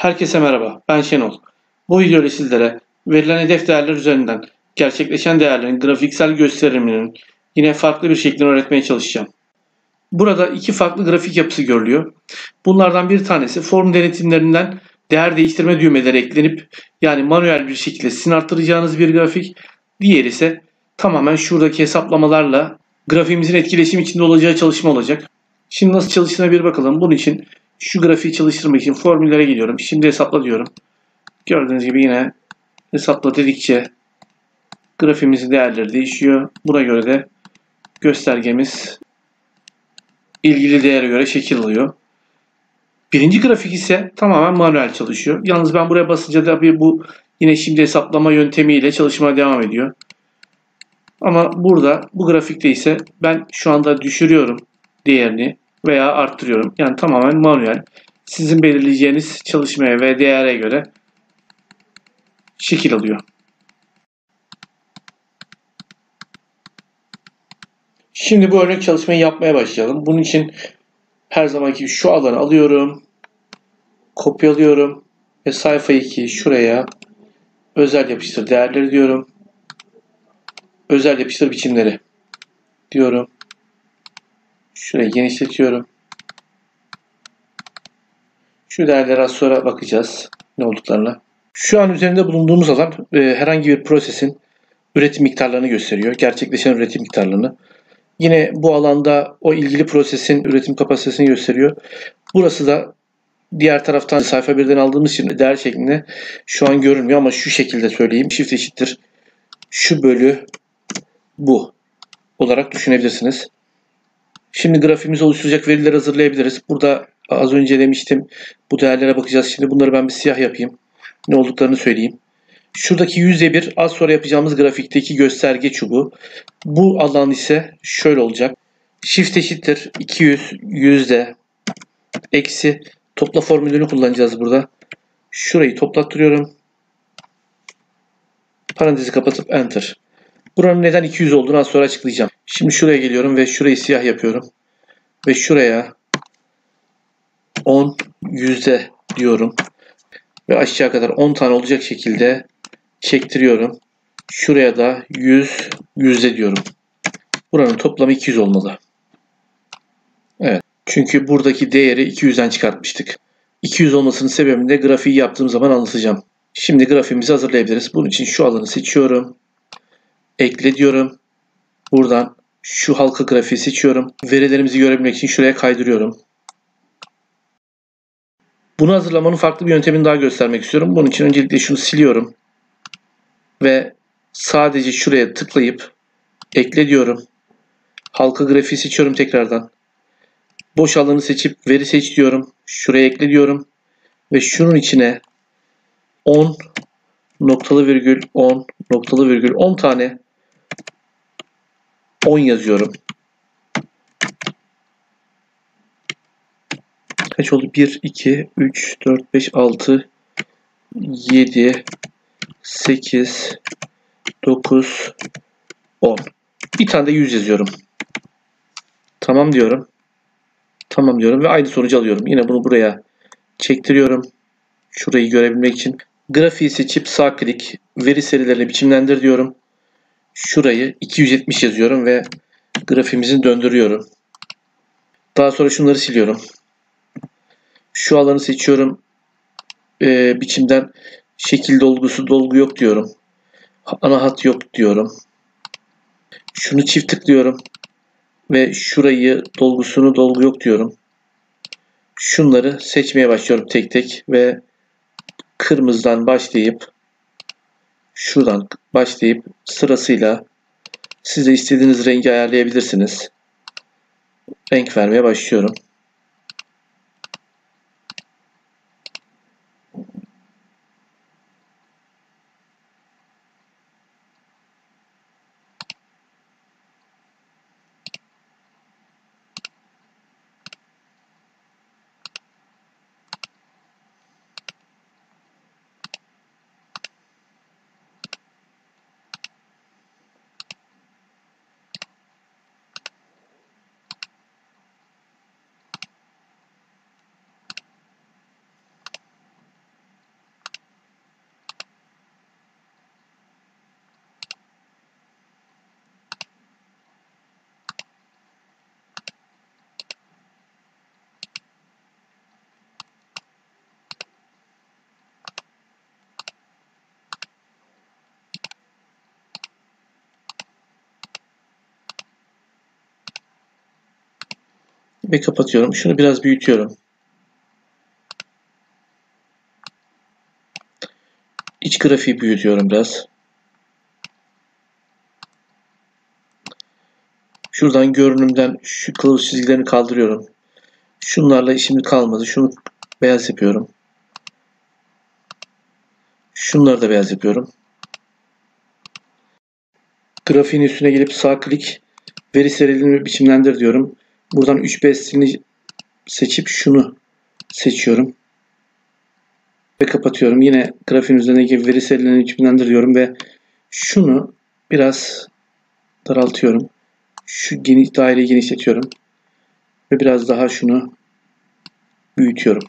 Herkese merhaba, ben Şenol. Bu videoda sizlere verilen hedef değerler üzerinden gerçekleşen değerlerin grafiksel gösteriminin yine farklı bir şeklini öğretmeye çalışacağım. Burada iki farklı grafik yapısı görülüyor. Bunlardan bir tanesi form denetimlerinden değer değiştirme düğmeleri eklenip yani manuel bir şekilde sizin arttıracağınız bir grafik. Diğeri ise tamamen şuradaki hesaplamalarla grafiğimizin etkileşim içinde olacağı çalışma olacak. Şimdi nasıl çalıştığına bir bakalım. Bunun için şu grafiği çalıştırmak için formüllere geliyorum. Şimdi hesapla diyorum. Gördüğünüz gibi yine hesapla dedikçe grafiğimizin değerleri değişiyor. Buna göre de göstergemiz ilgili değere göre şekil alıyor. Birinci grafik ise tamamen manuel çalışıyor. Yalnız ben buraya basınca da bu yine şimdi hesaplama yöntemiyle çalışmaya devam ediyor. Ama burada bu grafikte ise ben şu anda düşürüyorum değerini veya arttırıyorum. Yani tamamen manuel. Sizin belirleyeceğiniz çalışmaya ve değere göre şekil alıyor. Şimdi bu örnek çalışmayı yapmaya başlayalım. Bunun için her zamanki gibi şu alanı alıyorum, kopyalıyorum ve sayfa 2 şuraya özel yapıştır değerleri diyorum. Özel yapıştır biçimleri diyorum. Şurayı genişletiyorum. Şu değerlere az sonra bakacağız ne olduklarına. Şu an üzerinde bulunduğumuz alan herhangi bir prosesin üretim miktarlarını gösteriyor. Gerçekleşen üretim miktarlarını. Yine bu alanda o ilgili prosesin üretim kapasitesini gösteriyor. Burası da diğer taraftan sayfa birden aldığımız için değer şeklinde şu an görünmüyor ama şu şekilde söyleyeyim. Shift eşittir şu bölü bu olarak düşünebilirsiniz. Şimdi grafiğimizi oluşturacak verileri hazırlayabiliriz. Burada az önce demiştim bu değerlere bakacağız. Şimdi bunları ben bir siyah yapayım. Ne olduklarını söyleyeyim. Şuradaki %1 az sonra yapacağımız grafikteki gösterge çubuğu. Bu alan ise şöyle olacak. Shift eşittir 200 yüzde eksi topla formülünü kullanacağız burada. Şurayı toplattırıyorum. Parantezi kapatıp enter. Buranın neden 200 olduğunu az sonra açıklayacağım. Şimdi şuraya geliyorum ve şurayı siyah yapıyorum. Ve şuraya 10 yüzde diyorum. Ve aşağı kadar 10 tane olacak şekilde çektiriyorum. Şuraya da 100 yüzde diyorum. Buranın toplamı 200 olmalı. Evet. Çünkü buradaki değeri 200'den çıkartmıştık. 200 olmasının sebebini de grafiği yaptığım zaman anlatacağım. Şimdi grafiğimizi hazırlayabiliriz. Bunun için şu alanı seçiyorum. Ekle diyorum. Buradan şu halka grafiği seçiyorum. Verilerimizi görebilmek için şuraya kaydırıyorum. Bunu hazırlamanın farklı bir yöntemini daha göstermek istiyorum. Bunun için öncelikle şunu siliyorum. Ve sadece şuraya tıklayıp ekle diyorum. Halka grafiği seçiyorum tekrardan. Boş alanı seçip veri seç diyorum. Şuraya ekle diyorum. Ve şunun içine 10 noktalı virgül 10 noktalı virgül 10 tane 10 yazıyorum. Kaç oldu? 1, 2, 3, 4, 5, 6, 7, 8, 9, 10. Bir tane de 100 yazıyorum. Tamam diyorum. Tamam diyorum ve aynı sonucu alıyorum. Yine bunu buraya çektiriyorum. Şurayı görebilmek için. Grafiği seçip sağ klik, veri serilerini biçimlendir diyorum. Şurayı 270 yazıyorum ve grafiğimizi döndürüyorum. Daha sonra şunları siliyorum. Şu alanı seçiyorum. Biçimden şekil dolgusu dolgu yok diyorum. Ana hat yok diyorum. Şunu çift tıklıyorum. Ve şurayı dolgusunu dolgu yok diyorum. Şunları seçmeye başlıyorum tek tek ve kırmızıdan başlayıp şuradan başlayıp sırasıyla siz de istediğiniz rengi ayarlayabilirsiniz. Renk vermeye başlıyorum. ve kapatıyorum. Şunu biraz büyütüyorum. İç grafiği büyütüyorum biraz. Şuradan görünümden şu kılavuz çizgilerini kaldırıyorum. Şunlarla işim kalmadı. Şunu beyaz yapıyorum. Şunları da beyaz yapıyorum. Grafiğin üstüne gelip sağ klik veri serilerini biçimlendir diyorum. Buradan 3B stilini seçip şunu seçiyorum. Ve kapatıyorum. Yine grafiğin üzerindeki veri serilerini biçimlendir diyorum ve şunu biraz daraltıyorum. Şu geniş daireyi genişletiyorum. Ve biraz daha şunu büyütüyorum.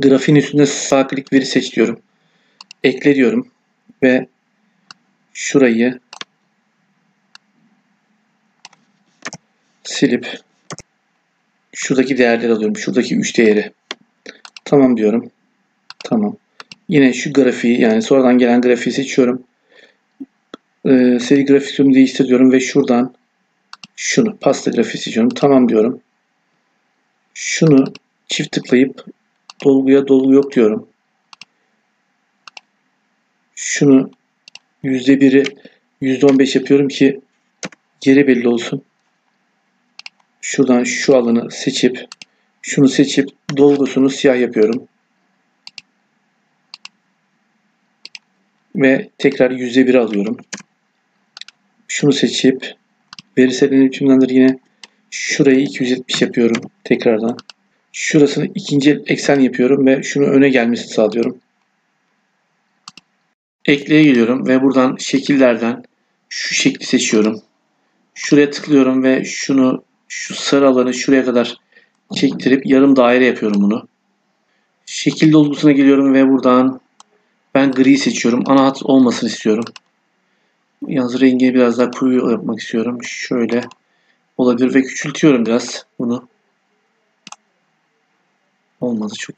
Grafiğin üstünde sağ klik veri seç diyorum. Ekle diyorum. Ve şurayı silip şuradaki değerleri alıyorum. Şuradaki 3 değeri. Tamam diyorum. Tamam. Yine şu grafiği yani sonradan gelen grafiği seçiyorum. Seri grafiksiyonu değiştir diyorum ve şuradan şunu pasta grafiği seçiyorum. Tamam diyorum. Şunu çift tıklayıp dolguya dolgu yok diyorum. Şunu %1'i %15 yapıyorum ki yeri belli olsun. Şuradan şu alanı seçip şunu seçip dolgusunu siyah yapıyorum. Ve tekrar %1 alıyorum. Şunu seçip veri serilerini biçimlendir yine şurayı 270 yapıyorum tekrardan. Şurasını ikinci eksen yapıyorum ve şunu öne gelmesini sağlıyorum. Ekleye geliyorum ve buradan şekillerden şu şekli seçiyorum. Şuraya tıklıyorum ve şunu şu sarı alanı şuraya kadar çektirip yarım daire yapıyorum bunu. Şekil dolgusuna geliyorum ve buradan ben gri seçiyorum. Ana hat olmasını istiyorum. Yalnız rengini biraz daha koyu yapmak istiyorum. Şöyle olabilir ve küçültüyorum biraz bunu. Olmadı, çok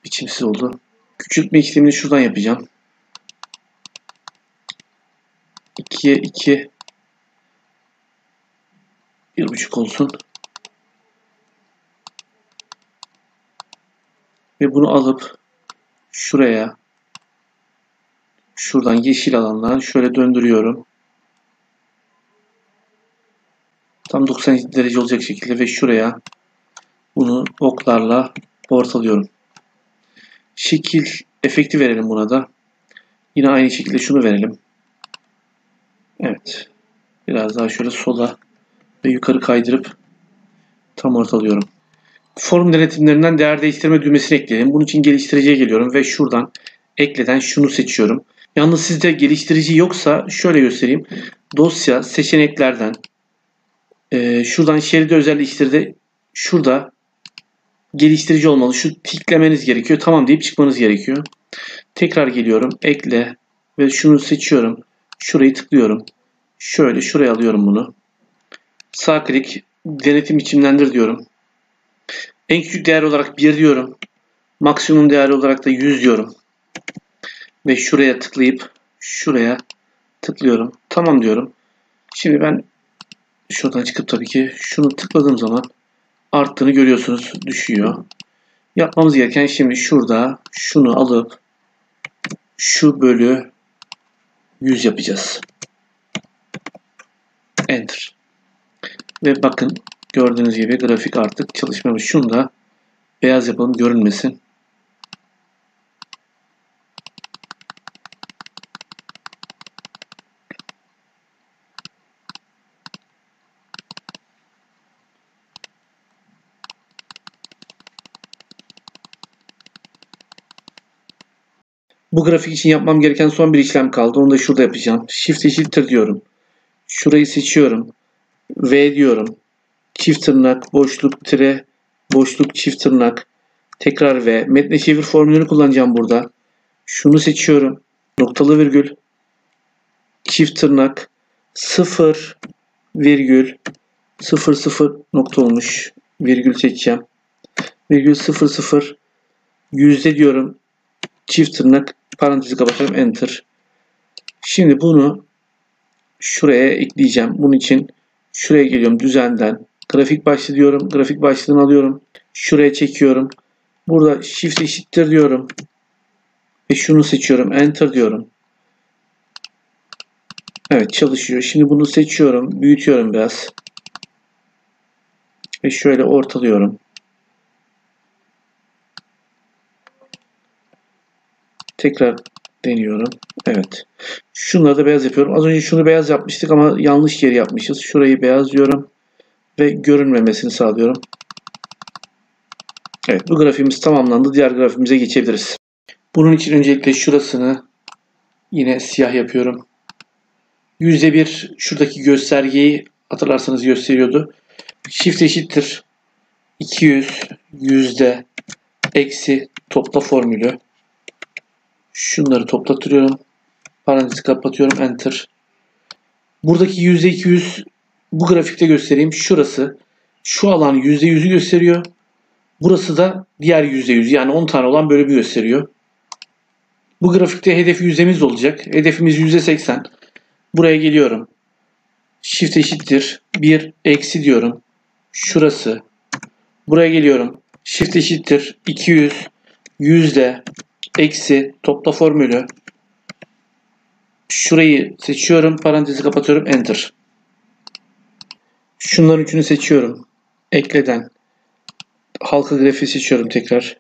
biçimsiz oldu. Küçültme işlemini şuradan yapacağım. 2'ye 2 1,5 olsun. Ve bunu alıp şuraya şuradan yeşil alandan şöyle döndürüyorum. Tam 90 derece olacak şekilde ve şuraya bunu oklarla ortalıyorum. Şekil efekti verelim buna da. Yine aynı şekilde şunu verelim. Evet. Biraz daha şöyle sola ve yukarı kaydırıp tam ortalıyorum. Form denetimlerinden değer değiştirme düğmesini ekleyelim. Bunun için geliştiriciye geliyorum ve şuradan ekleden şunu seçiyorum. Yalnız sizde geliştirici yoksa şöyle göstereyim. Dosya seçeneklerden şuradan şeridi özelleştirde şurada geliştirici olmalı. Şu tiklemeniz gerekiyor. Tamam deyip çıkmanız gerekiyor. Tekrar geliyorum. Ekle ve şunu seçiyorum. Şurayı tıklıyorum. Şöyle şuraya alıyorum bunu. Sağ klik denetim biçimlendir diyorum. En küçük değer olarak 1 diyorum. Maksimum değer olarak da 100 diyorum. Ve şuraya tıklayıp şuraya tıklıyorum. Tamam diyorum. Şimdi ben şuradan çıkıp tabii ki şunu tıkladığım zaman arttığını görüyorsunuz. Düşüyor. Yapmamız gereken şimdi şurada şunu alıp şu bölü 100 yapacağız. Enter. Ve bakın gördüğünüz gibi grafik artık çalışmamış. Şunu da beyaz yapalım görünmesin. Bu grafik için yapmam gereken son bir işlem kaldı. Onu da şurada yapacağım. Shift eşittir diyorum. Şurayı seçiyorum. V diyorum. Çift tırnak, boşluk, tire, boşluk, çift tırnak. Tekrar V. Metne çevir formülünü kullanacağım burada. Şunu seçiyorum. Noktalı virgül. Çift tırnak. 0 virgül 00 nokta olmuş. Virgül seçeceğim. virgül 00 yüzde diyorum. Çift tırnak parantezi kapatıyorum. Enter. Şimdi bunu şuraya ekleyeceğim. Bunun için şuraya geliyorum. Düzenden. Grafik başlığı diyorum. Grafik başlığını alıyorum. Şuraya çekiyorum. Burada shift eşittir diyorum. Ve şunu seçiyorum. Enter diyorum. Evet, çalışıyor. Şimdi bunu seçiyorum. Büyütüyorum biraz. Ve şöyle ortalıyorum. Tekrar deniyorum. Evet. Şunları da beyaz yapıyorum. Az önce şunu beyaz yapmıştık ama yanlış yeri yapmışız. Şurayı beyaz diyorum. Ve görünmemesini sağlıyorum. Evet, bu grafiğimiz tamamlandı. Diğer grafiğimize geçebiliriz. Bunun için öncelikle şurasını yine siyah yapıyorum. %1 şuradaki göstergeyi hatırlarsanız gösteriyordu. Shift eşittir 200 yüzde eksi topla formülü. Şunları toplatıyorum. Parantezi kapatıyorum. Enter. Buradaki %200 bu grafikte göstereyim. Şurası. Şu alan %100'ü gösteriyor. Burası da diğer %100. Yani 10 tane olan böyle bir gösteriyor. Bu grafikte hedef yüzdemiz olacak. Hedefimiz %80. Buraya geliyorum. Shift eşittir 1 eksi diyorum. Şurası. Buraya geliyorum. Shift eşittir 200 yüzde eksi topla formülü. Şurayı seçiyorum. Parantezi kapatıyorum. Enter. Şunların üçünü seçiyorum. Ekleden. Halka grafiği seçiyorum tekrar.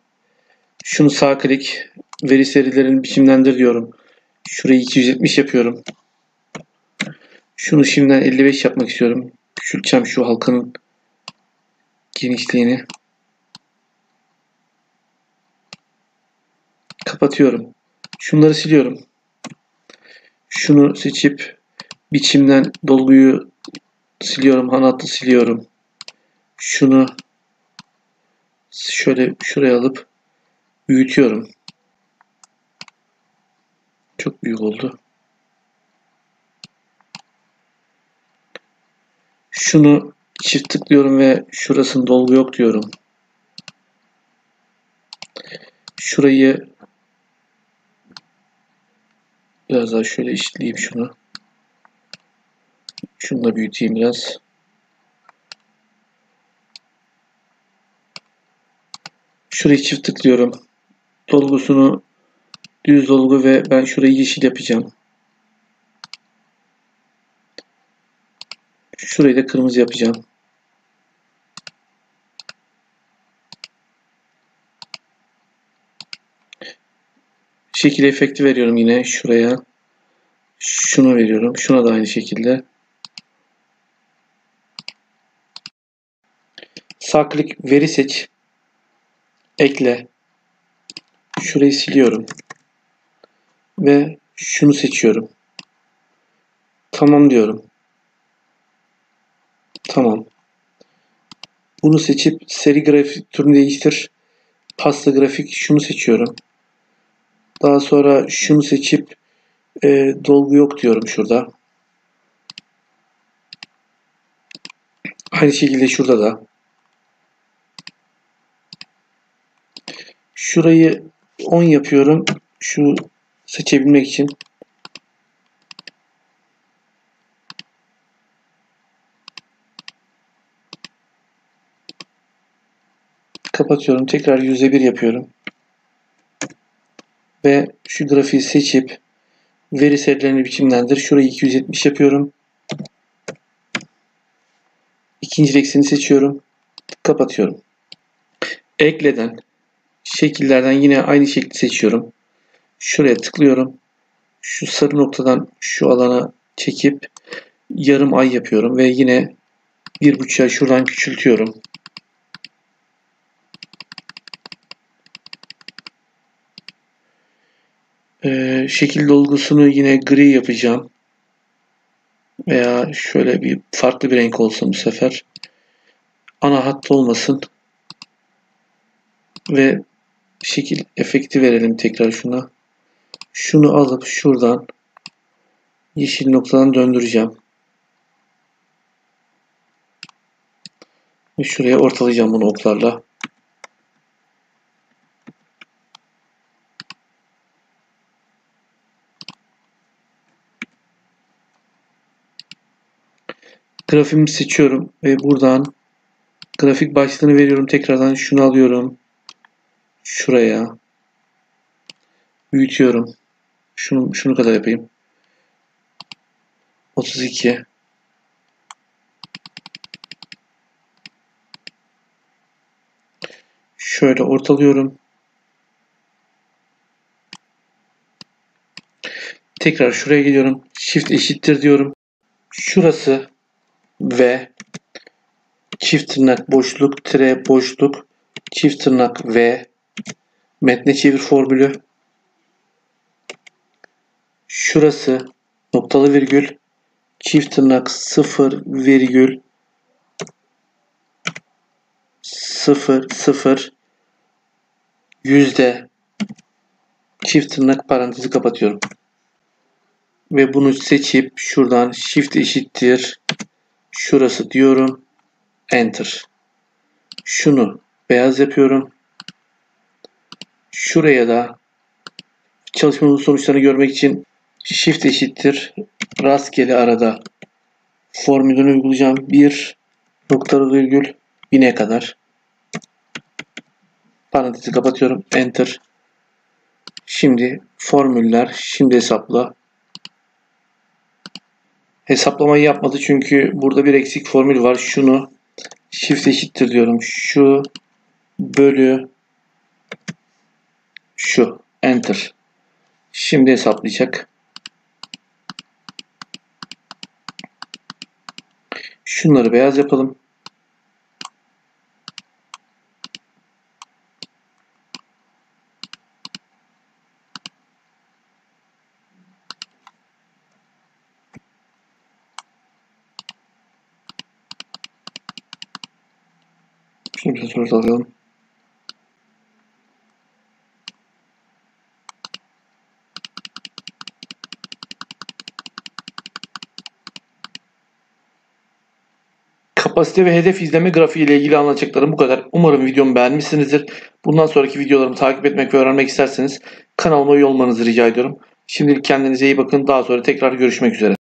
Şunu sağ klik. Veri serilerini biçimlendir diyorum. Şurayı 270 yapıyorum. Şunu şimdiden 55 yapmak istiyorum. Küçülteceğim şu halkanın genişliğini. Kapatıyorum. Şunları siliyorum. Şunu seçip biçimden dolguyu siliyorum. Halatı siliyorum. Şunu şöyle şuraya alıp büyütüyorum. Çok büyük oldu. Şunu çift tıklıyorum ve şurasında dolgu yok diyorum. Şurayı biraz daha şöyle eşitleyeyim şunu. Şunu da büyüteyim biraz. Şurayı çift tıklıyorum. Dolgusunu düz dolgu ve ben şurayı yeşil yapacağım. Şurayı da kırmızı yapacağım. Şekil efekti veriyorum yine şuraya. Şunu veriyorum. Şuna da aynı şekilde. Sağ klik veri seç. Ekle. Şurayı siliyorum. Ve şunu seçiyorum. Tamam diyorum. Tamam. Bunu seçip seri grafik türünü değiştir. Pasta grafik şunu seçiyorum. Daha sonra şunu seçip dolgu yok diyorum şurada. Aynı şekilde şurada da. Şurayı 10 yapıyorum. Şu seçebilmek için. Kapatıyorum. Tekrar %1 yapıyorum. Ve şu grafiği seçip veri serilerini biçimlendir. Şurayı 270 yapıyorum. İkinci ekseni seçiyorum. Kapatıyorum. Ekleden şekillerden yine aynı şekli seçiyorum. Şuraya tıklıyorum. Şu sarı noktadan şu alana çekip yarım ay yapıyorum ve yine 1,5'a şuradan küçültüyorum. Şekil dolgusunu yine gri yapacağım. Veya şöyle bir farklı bir renk olsun bu sefer. Ana hat olmasın. Ve şekil efekti verelim tekrar şuna. Şunu alıp şuradan yeşil noktadan döndüreceğim. Ve şuraya ortalayacağım bunu oklarla. Grafimi seçiyorum ve buradan grafik başlığını veriyorum. Tekrardan şunu alıyorum. Şuraya büyütüyorum. Şunu kadar yapayım. 32. Şöyle ortalıyorum. Tekrar şuraya geliyorum. Shift eşittir diyorum. Şurası ve çift tırnak boşluk, tire boşluk, çift tırnak ve metne çevir formülü. Şurası noktalı virgül, çift tırnak 0 virgül 0 yüzde çift tırnak parantezi kapatıyorum. Ve bunu seçip şuradan shift eşittir şurası diyorum. Enter. Şunu beyaz yapıyorum. Şuraya da çalışmamızın sonuçlarını görmek için shift eşittir rastgele arada formülünü uygulayacağım. 1 noktalı virgül 1000'e kadar. Parantezi kapatıyorum. Enter. Şimdi formüller. Şimdi hesapla. Hesaplamayı yapmadı çünkü burada bir eksik formül var. Şunu shift eşittir diyorum. Şu bölü şu. Enter. Şimdi hesaplayacak. Şunları beyaz yapalım. Şimdi biraz ortalayalım. Kapasite ve hedef izleme grafiği ile ilgili anlatacaklarım bu kadar. Umarım videomu beğenmişsinizdir. Bundan sonraki videolarımı takip etmek ve öğrenmek isterseniz kanalıma üye olmanızı rica ediyorum. Şimdilik kendinize iyi bakın. Daha sonra tekrar görüşmek üzere.